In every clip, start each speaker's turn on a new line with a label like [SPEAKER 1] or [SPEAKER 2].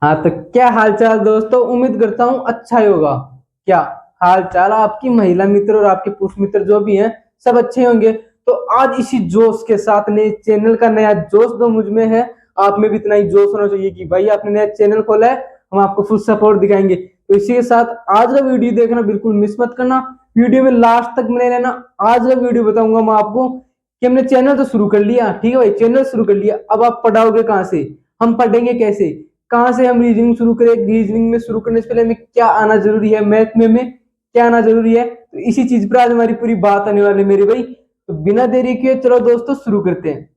[SPEAKER 1] हाँ तो क्या हाल चाल दोस्तों, उम्मीद करता हूँ अच्छा ही होगा। क्या हाल चाल आपकी महिला मित्र और आपके पुरुष मित्र जो भी हैं, सब अच्छे होंगे। तो आज इसी जोश के साथ नए चैनल का नया जोश जो मुझ में है, आप में भी इतना ही जोश होना चाहिए कि भाई आपने नया चैनल खोला है, हम आपको फुल सपोर्ट दिखाएंगे। तो इसी के साथ आज का वीडियो देखना बिल्कुल मिस मत करना, वीडियो में लास्ट तक बने रहना। आज का वीडियो बताऊंगा मैं आपको कि हमने चैनल तो शुरू कर लिया, ठीक है भाई, चैनल शुरू कर लिया, अब आप पढ़ाओगे कहाँ से, हम पढ़ेंगे कैसे, कहाँ से हम रीजनिंग शुरू करें, रीजनिंग में शुरू करने से पहले हमें क्या आना जरूरी है, मैथ में हमें क्या आना जरूरी है। तो इसी चीज पर आज हमारी पूरी बात आने वाली है मेरे भाई। तो बिना देरी किए चलो दोस्तों शुरू करते हैं।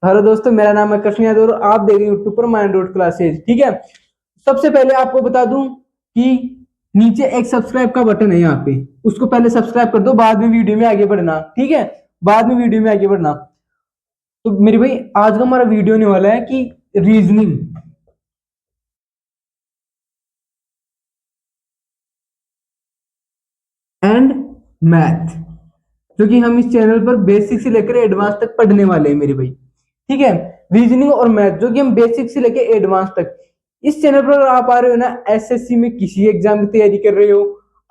[SPEAKER 1] हेलो दोस्तों, मेरा नाम है कृष्ण यादव और आप देख रहे हैं यूट्यूब पर माइंड डॉट क्लासेज, ठीक है। सबसे पहले आपको बता दूं कि नीचे एक सब्सक्राइब का बटन है यहाँ पे, उसको पहले सब्सक्राइब कर दो, बाद में वीडियो में आगे बढ़ना, ठीक है। बाद में वीडियो में आगे बढ़ना। तो मेरे भाई आज का हमारा वीडियो होने वाला है कि रीजनिंग एंड मैथ, जो कि हम इस चैनल पर बेसिक से लेकर एडवांस तक पढ़ने वाले हैं मेरे भाई, ठीक है। रीजनिंग और मैथ जो कि हम बेसिक से लेकर एडवांस तक इस चैनल पर अगर आप आ रहे हो ना, एसएससी में किसी एग्जाम की तैयारी कर रहे हो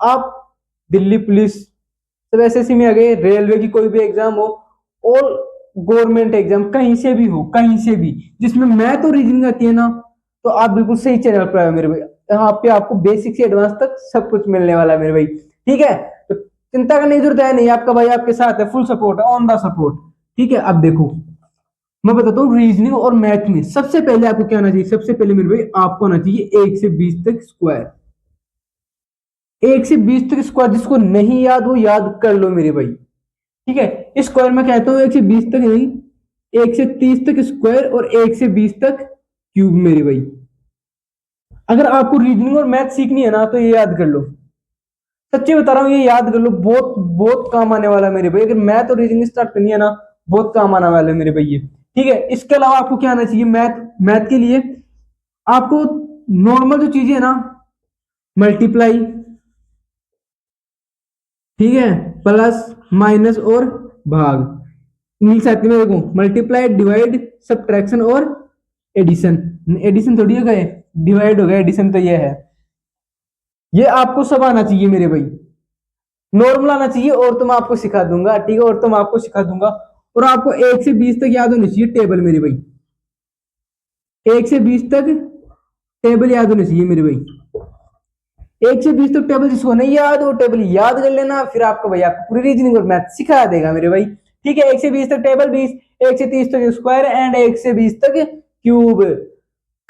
[SPEAKER 1] आप, दिल्ली पुलिस सब एसएससी में आ गए, रेलवे की कोई भी एग्जाम हो और गवर्नमेंट एग्जाम कहीं से भी हो, कहीं से भी जिसमें मैथ और रीजनिंग आती है ना, तो आप बिल्कुल सही चैनल पर आए हो मेरे भाई। यहाँ पे आपको बेसिक से एडवांस तक सब कुछ मिलने वाला है मेरे भाई, ठीक है। तो चिंता करने की जरूरत है नहीं, आपका भाई आपके साथ है, फुल सपोर्ट है, ऑन द सपोर्ट, ठीक है। अब देखो मैं बताता हूँ रीजनिंग और मैथ में सबसे पहले आपको क्या आना चाहिए। सबसे पहले मेरे भाई आपको आना चाहिए 1 से 20 तक स्क्वायर। 1 से 20 तक स्क्वायर जिसको नहीं याद वो याद कर लो मेरे भाई, ठीक है। स्क्वायर में कहता हूँ 1 से 20 तक नहीं, 1 से 30 तक स्क्वायर और 1 से 20 तक क्यूब मेरे भाई। अगर आपको रीजनिंग और मैथ सीखनी है ना तो ये याद कर लो, सच्ची बता रहा हूँ, ये याद कर लो, बहुत बहुत काम आने वाला है मेरे भाई। अगर मैथ और रीजनिंग स्टार्ट करनी है ना, बहुत काम आने वाला है मेरे भाई ये, ठीक है। इसके अलावा आपको क्या आना चाहिए, मैथ मैथ के लिए आपको नॉर्मल जो चीजें है ना, मल्टीप्लाई, ठीक है, प्लस माइनस और भाग, इंग्लिश आती में देखो, मल्टीप्लाई डिवाइड सब्ट्रैक्शन और एडिशन। एडिशन थोड़ी हो गए, डिवाइड हो गया, एडिशन तो ये है। ये आपको सब आना चाहिए मेरे भाई, नॉर्मल आना चाहिए, और तो मैं आपको सिखा दूंगा, ठीक है, और तो मैं आपको सिखा दूंगा। और आपको 1 से 20 तक याद होनी चाहिए टेबल मेरे भाई, 1 से 20 तक टेबल याद होनी चाहिए मेरे भाई। 1 से 20 तक टेबल जिसको नहीं याद वो टेबल याद कर लेना, फिर आपको भाई आपको पूरी रीजनिंग और मैथ सिखा देगा मेरे भाई, ठीक है। 1 से 20 तक टेबल 20, 1 से 30 तक स्क्वायर एंड 1 से 20 तक क्यूब।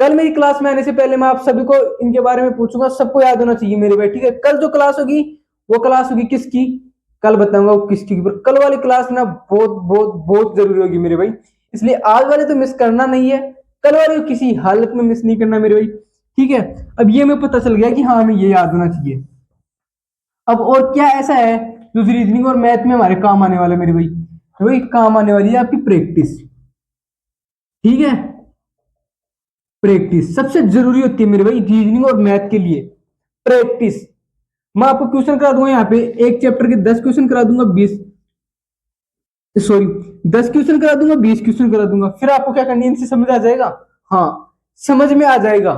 [SPEAKER 1] कल मेरी क्लास में आने से पहले मैं आप सभी को इनके बारे में पूछूंगा, सबको याद होना चाहिए मेरे भाई, ठीक है। कल जो क्लास होगी वो क्लास होगी किसकी, कल बताऊंगा वो किसकी, पर कल वाली क्लास ना बहुत बहुत बहुत जरूरी होगी मेरे भाई, इसलिए आज वाले तो मिस करना नहीं है, कल वाले को किसी हालत में मिस नहीं करना मेरे भाई, ठीक है। अब ये हमें पता चल गया कि हाँ हमें ये याद होना चाहिए। अब और क्या ऐसा है जो रीजनिंग और मैथ में हमारे काम आने वाला है मेरे भाई, तो वही काम आने वाली है आपकी प्रैक्टिस, ठीक है। प्रैक्टिस सबसे जरूरी होती है मेरे भाई रीजनिंग और मैथ के लिए, प्रैक्टिस। मैं आपको क्वेश्चन करा दूंगा यहाँ पे, एक चैप्टर के 10 क्वेश्चन करा दूंगा, 20 सॉरी 10 क्वेश्चन करा दूंगा, 20 क्वेश्चन करा दूंगा, फिर आपको क्या करनी है, इनसे समझ आ जाएगा। हाँ, समझ में आ जाएगा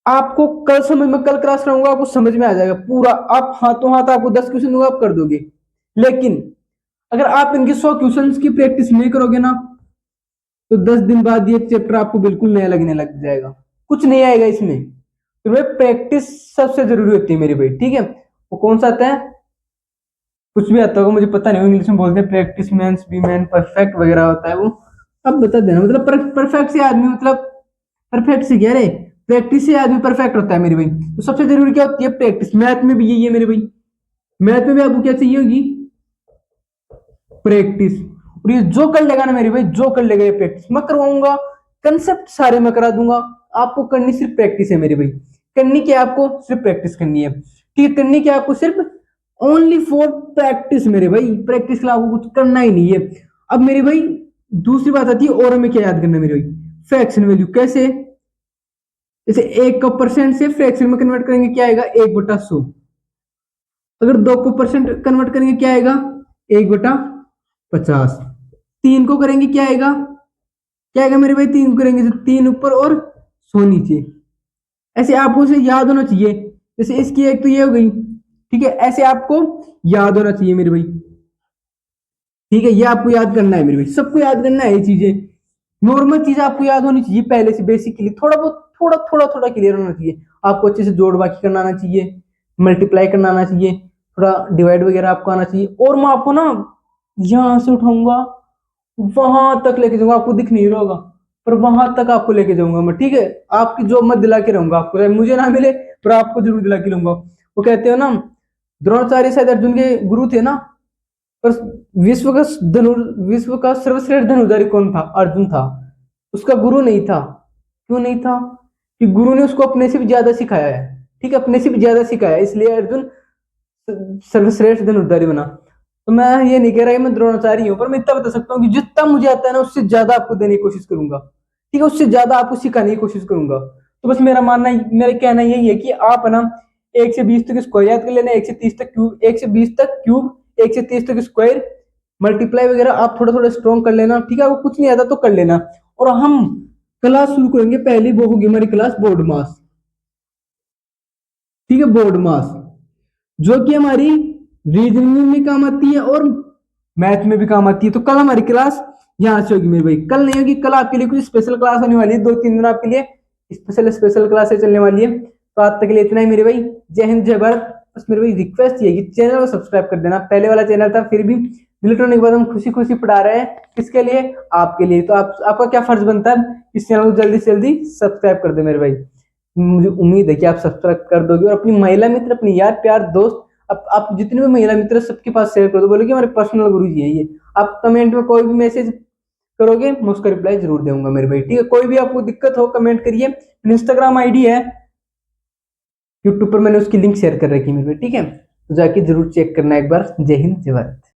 [SPEAKER 1] आपको, कल समझ में, कल क्लास कराऊंगा आपको समझ में आ जाएगा पूरा, आप हाथों हाथ आपको 10 क्वेश्चन दूंगा आप कर दोगे। लेकिन अगर आप इनके 100 क्वेश्चन की प्रैक्टिस नहीं करोगे ना, तो 10 दिन बाद ये चैप्टर आपको बिल्कुल नया लगने लग जाएगा, कुछ नहीं आएगा इसमें। तो भाई प्रैक्टिस सबसे जरूरी होती है मेरे भाई, ठीक है। वो कौन सा आता है, कुछ भी आता होगा मुझे पता नहीं, इंग्लिश में बोलते हैं practice makes the man perfect वगैरह होता है वो, अब बता देना। मतलब परफेक्ट से आदमी, मतलब परफेक्ट से कह रहे, प्रैक्टिस से आदमी परफेक्ट होता है मेरे भाई। तो सबसे जरूरी क्या होती है, प्रैक्टिस। मैथ में भी यही है मेरे भाई, मैथ में भी आपको क्या चाहिए होगी, प्रैक्टिस। और ये जो कर लेगा ना मेरे भाई, जो कर लेगा ये प्रैक्टिस मैं करवाऊंगा, कंसेप्ट सारे मैं करा दूंगा, आपको करनी सिर्फ प्रैक्टिस है मेरे भाई। करनी क्या, आपको सिर्फ प्रैक्टिस करनी है, ठीक है। करनी क्या आपको, सिर्फ ओनली फॉर प्रैक्टिस मेरे भाई, प्रैक्टिस के लिए आपको कुछ करना ही नहीं है। अब मेरे भाई दूसरी बात आती है और हमें क्या याद करना है मेरे भाई, फ्रैक्शन वैल्यू। कैसे, जैसे 1 का परसेंट से फ्रैक्शन में कन्वर्ट करेंगे क्या आएगा, 1/100, अगर 2 को परसेंट कन्वर्ट करेंगे क्या आएगा, 1/50। 3 को करेंगे क्या आएगा, क्या आएगा मेरे भाई, 3 को करेंगे तो 3 ऊपर और 100 नीचे। ऐसे आपको उसे याद होना चाहिए, जैसे इसकी एक तो ये हो गई, ठीक है, ऐसे आपको याद होना चाहिए मेरे भाई, ठीक है, ये आपको याद करना है मेरे भाई, सबको याद करना है ये चीजें, नॉर्मल चीजें आपको याद होनी चाहिए पहले से, बेसिकली थोड़ा बहुत थोड़ा थोड़ा थोड़ा क्लियर होना चाहिए आपको, अच्छे से जोड़ बाकी करना आना चाहिए, मल्टीप्लाई करना आना चाहिए, थोड़ा डिवाइड वगैरह आपको आना चाहिए। और मैं आपको ना यहाँ से उठाऊंगा वहां तक लेके जाऊंगा, आपको दिख नहीं रहा होगा पर वहां तक आपको लेके जाऊंगा मैं, ठीक है, आपकी जॉब मत दिला के रहूंगा आपको, चाहे मुझे ना मिले पर आपको जरूर दिला के लूंगा। वो कहते हो ना, द्रोणाचार्य शायद अर्जुन के गुरु थे ना, पर विश्व का धनु विश्व का सर्वश्रेष्ठ धनुर्धारी कौन था, अर्जुन था, उसका गुरु नहीं था। क्यों नहीं था, कि गुरु ने उसको अपने से भी ज्यादा सिखाया है, ठीक है, अपने से भी ज्यादा सिखाया है, इसलिए अर्जुन सर्वश्रेष्ठ धनुर्धारी बना। तो मैं ये नहीं कह रहा कि मैं द्रोणाचार्य हूं, पर मैं इतना बता सकता हूँ कि जितना मुझे आता है ना उससे ज्यादा आपको देने की कोशिश करूंगा, ठीक है, उससे ज्यादा आपको सिखाने की कोशिश करूंगा। तो बस मेरा मानना, मेरा कहना यही है कि आप ना 1 से 20 तक स्क्वायर याद कर लेना, 1 से 30 तक क्यूब, 1 से 20 तक क्यूब, 1 से 30 तक स्क्वायर, मल्टीप्लाई वगैरह आप थोड़ा थोड़ा स्ट्रॉन्ग कर लेना, ठीक है, आपको कुछ नहीं आता तो कर लेना। और हम क्लास शुरू करेंगे, पहली वो होगी हमारी क्लास बोर्ड मास, ठीक है, बोर्ड मास, जो कि हमारी रीजनिंग में भी काम आती है और मैथ में भी काम आती है। तो कल हमारी क्लास यहाँ से होगी मेरे भाई, कल नहीं होगी, कल आपके लिए कुछ स्पेशल क्लास होने वाली है, 2-3 दिन आपके लिए स्पेशल स्पेशल क्लासेस चलने वाली है। तो आज तक के लिए इतना ही मेरे भाई, जय हिंद जय भारत। बस मेरे भाई रिक्वेस्ट ये है कि चैनल को सब्सक्राइब कर देना, पहले वाला चैनल था फिर भी डिलीट होने के बाद हम खुशी खुशी पढ़ा रहे हैं, किसके लिए, आपके लिए। तो आपका क्या फर्ज बनता है, इस चैनल को जल्दी से जल्दी सब्सक्राइब कर दे मेरे भाई, मुझे उम्मीद है कि आप सब्सक्राइब कर दोगे, और अपनी महिला मित्र, अपनी यार प्यार दोस्त, आप जितने भी महिला मित्र सबके पास शेयर कर दो, बोलो कि हमारे पर्सनल गुरु जी है ये। आप कमेंट में कोई भी मैसेज करोगे मैं उसका रिप्लाई जरूर दूंगा मेरे भाई, ठीक है, कोई भी आपको दिक्कत हो कमेंट करिए। इंस्टाग्राम आईडी है, यूट्यूब पर मैंने उसकी लिंक शेयर कर रखी है मेरे भाई, ठीक है, तो जाके जरूर चेक करना एक बार। जय हिंद जय भारत।